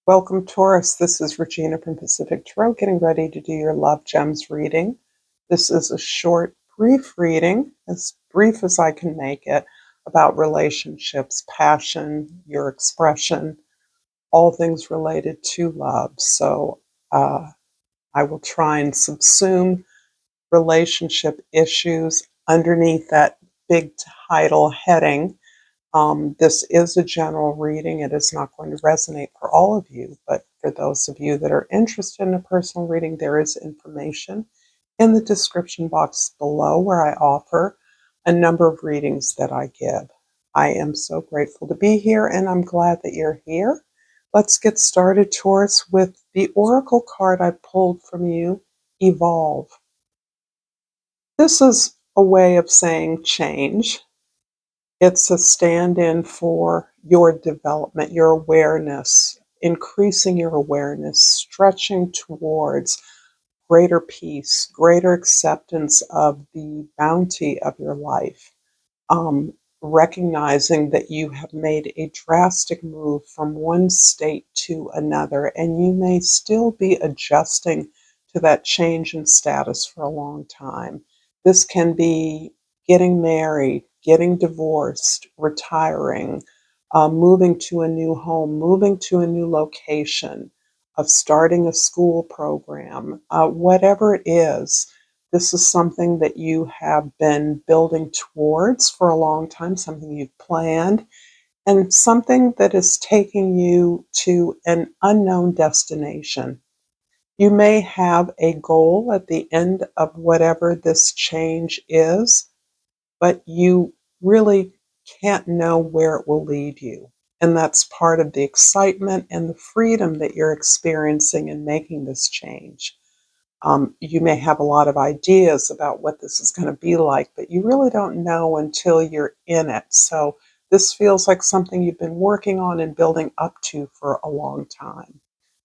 Welcome, Taurus. This is Regina from Pacific Tarot, getting ready to do your Love Gems reading. This is a short, brief reading, as brief as I can make it, about relationships, passion, your expression, all things related to love. So I will try and subsume relationship issues underneath that big title heading. This is a general reading. It is not going to resonate for all of you, but for those of you that are interested in a personal reading, there is information in the description box below where I offer a number of readings that I give. I am so grateful to be here, and I'm glad that you're here. Let's get started, Taurus, with the oracle card I pulled from you, Evolve. This is a way of saying change. It's a stand-in for your development, your awareness, increasing your awareness, stretching towards greater peace, greater acceptance of the bounty of your life, recognizing that you have made a drastic move from one state to another, and you may still be adjusting to that change in status for a long time. This can be getting married, getting divorced, retiring, moving to a new home, moving to a new location, of starting a school program, whatever it is. This is something that you have been building towards for a long time, something you've planned, and something that is taking you to an unknown destination. You may have a goal at the end of whatever this change is, but you really can't know where it will lead you. And that's part of the excitement and the freedom that you're experiencing in making this change. You may have a lot of ideas about what this is going to be like, but you really don't know until you're in it. So this feels like something you've been working on and building up to for a long time.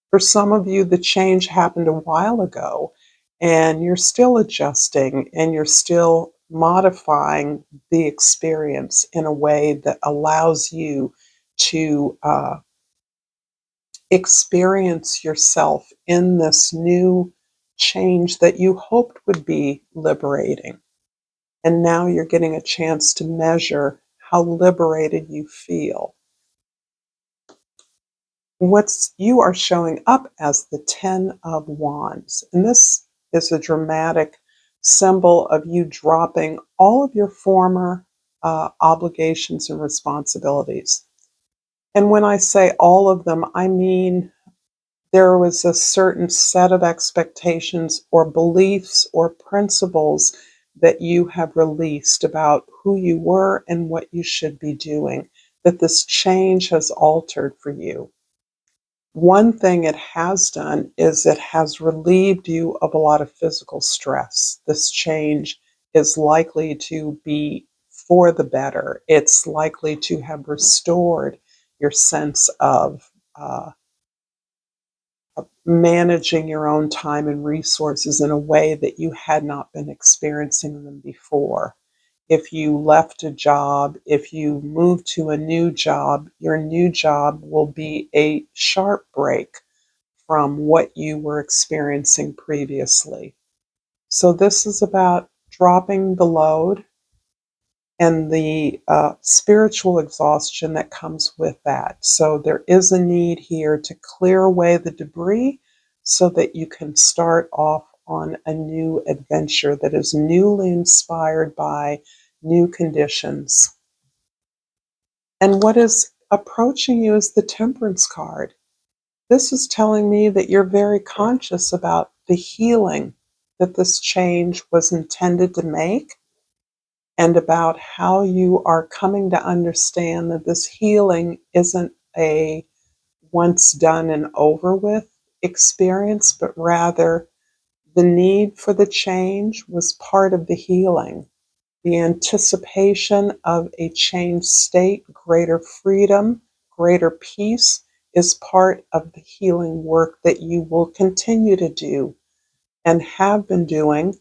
For some of you, the change happened a while ago, and you're still adjusting and you're still modifying the experience in a way that allows you to experience yourself in this new change that you hoped would be liberating. And now you're getting a chance to measure how liberated you feel. You are showing up as the Ten of Wands. And this is a dramatic symbol of you dropping all of your former obligations and responsibilities. And when I say all of them, I mean there was a certain set of expectations or beliefs or principles that you have released about who you were and what you should be doing, that this change has altered for you. One thing it has done is it has relieved you of a lot of physical stress. This change is likely to be for the better. It's likely to have restored your sense of managing your own time and resources in a way that you had not been experiencing them before. If you left a job, if you move to a new job, your new job will be a sharp break from what you were experiencing previously. So this is about dropping the load and the spiritual exhaustion that comes with that. So there is a need here to clear away the debris so that you can start off on a new adventure that is newly inspired by new conditions. And what is approaching you is the Temperance card. This is telling me that you're very conscious about the healing that this change was intended to make, and about how you are coming to understand that this healing isn't a once done and over with experience, but rather the need for the change was part of the healing. The anticipation of a changed state, greater freedom, greater peace is part of the healing work that you will continue to do and have been doing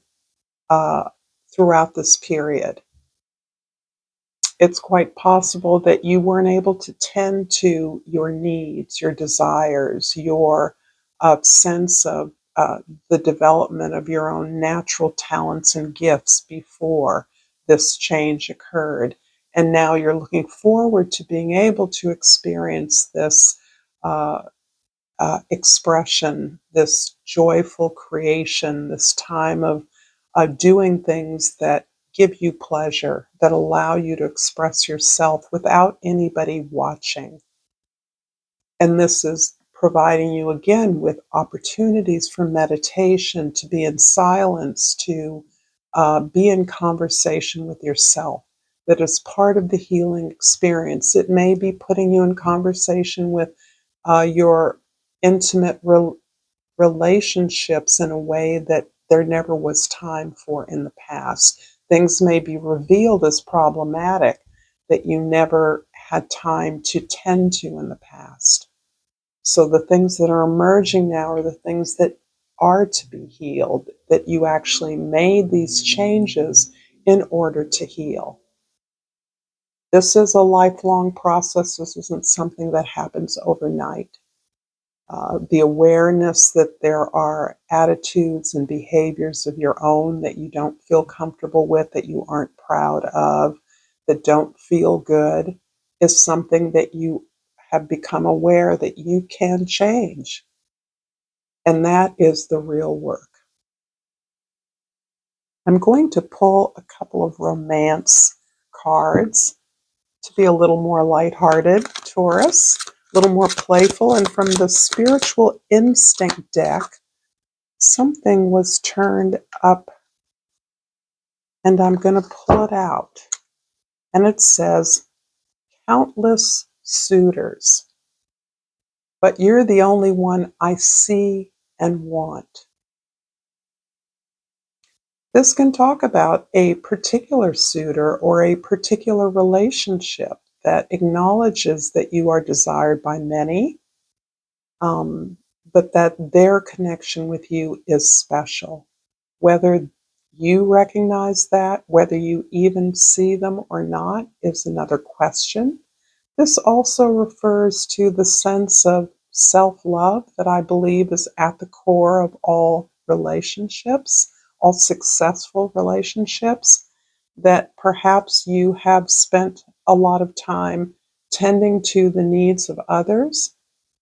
throughout this period. It's quite possible that you weren't able to tend to your needs, your desires, your sense of the development of your own natural talents and gifts before this change occurred. And now you're looking forward to being able to experience this uh, expression, this joyful creation, this time of doing things that give you pleasure, that allow you to express yourself without anybody watching. And this is providing you again with opportunities for meditation, to be in silence, to be in conversation with yourself. That is part of the healing experience. It may be putting you in conversation with your intimate relationships in a way that there never was time for in the past. Things may be revealed as problematic that you never had time to tend to in the past. So the things that are emerging now are the things that are to be healed, that you actually made these changes in order to heal. This is a lifelong process. This isn't something that happens overnight. The awareness that there are attitudes and behaviors of your own that you don't feel comfortable with, that you aren't proud of, that don't feel good, is something that you have become aware that you can change. And that is the real work. I'm going to pull a couple of romance cards to be a little more lighthearted, Taurus, a little more playful. And from the Spiritual Instinct deck, something was turned up, and I'm going to pull it out. And it says, countless suitors, but you're the only one I see and want. This can talk about a particular suitor or a particular relationship that acknowledges that you are desired by many, um, but that their connection with you is special. Whether you recognize that, whether you even see them or not, is another question. This also refers to the sense of self-love that I believe is at the core of all relationships, all successful relationships, that perhaps you have spent a lot of time tending to the needs of others,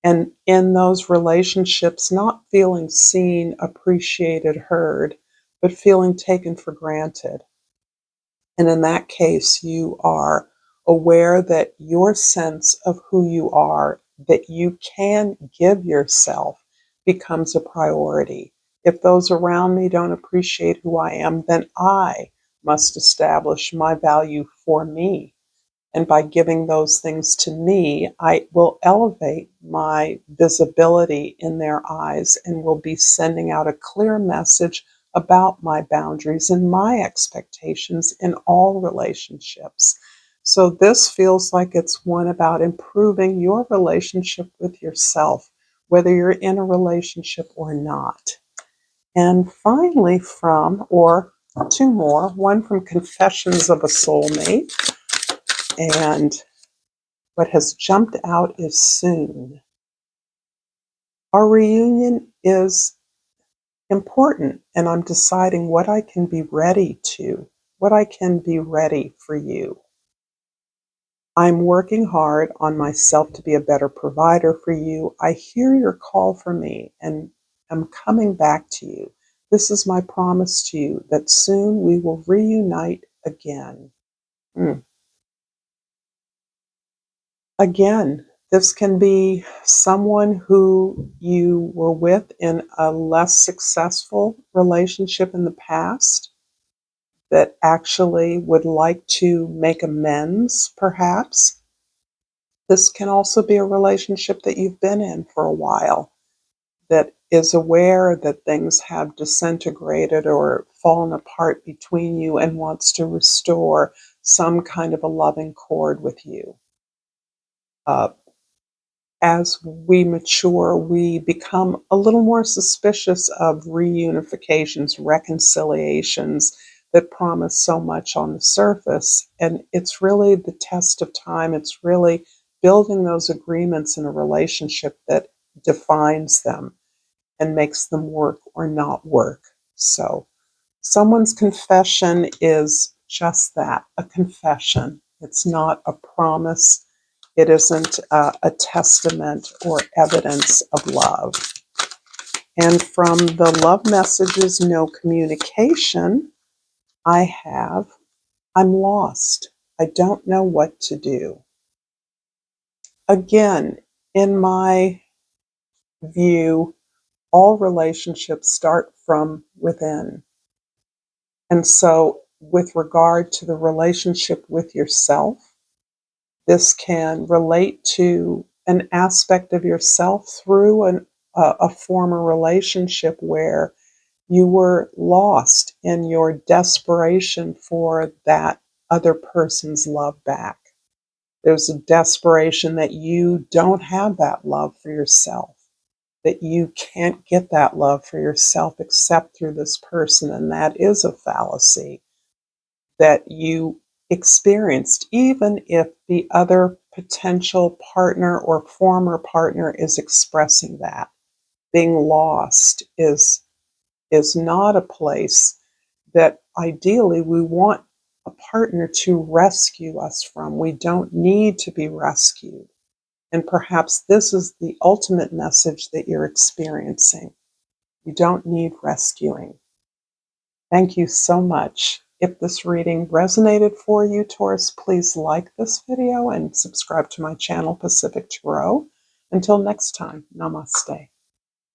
and in those relationships not feeling seen, appreciated, heard, but feeling taken for granted. And in that case, you are aware that your sense of who you are, that you can give yourself, becomes a priority. If those around me don't appreciate who I am, then I must establish my value for me. And by giving those things to me, I will elevate my visibility in their eyes and will be sending out a clear message about my boundaries and my expectations in all relationships. So this feels like it's one about improving your relationship with yourself, whether you're in a relationship or not. And finally, or two more, one from Confessions of a Soulmate. And what has jumped out is soon. Our reunion is important, and I'm deciding what I can be ready to, what I can be ready for you. I'm working hard on myself to be a better provider for you. I hear your call for me, and I'm coming back to you. This is my promise to you that soon we will reunite again. Mm. Again, this can be someone who you were with in a less successful relationship in the past that actually would like to make amends, perhaps. This can also be a relationship that you've been in for a while that is aware that things have disintegrated or fallen apart between you and wants to restore some kind of a loving chord with you. Uh, as we mature, we become a little more suspicious of reunifications, reconciliations, that promise so much on the surface. And it's really the test of time. It's really building those agreements in a relationship that defines them and makes them work or not work. So someone's confession is just that, a confession. It's not a promise. It isn't a testament or evidence of love. And from the love messages, no communication, I have, I'm lost. I don't know what to do. Again, in my view, all relationships start from within. And so, with regard to the relationship with yourself, this can relate to an aspect of yourself through a former relationship where you were lost in your desperation for that other person's love back. There's a desperation that you don't have that love for yourself, that you can't get that love for yourself except through this person. And that is a fallacy that you experienced, even if the other potential partner or former partner is expressing that. Being lost is not a place that ideally we want a partner to rescue us from. We don't need to be rescued. And perhaps this is the ultimate message that you're experiencing. You don't need rescuing. Thank you so much. If this reading resonated for you, Taurus, please like this video and subscribe to my channel, Pacific Tarot. Until next time, namaste.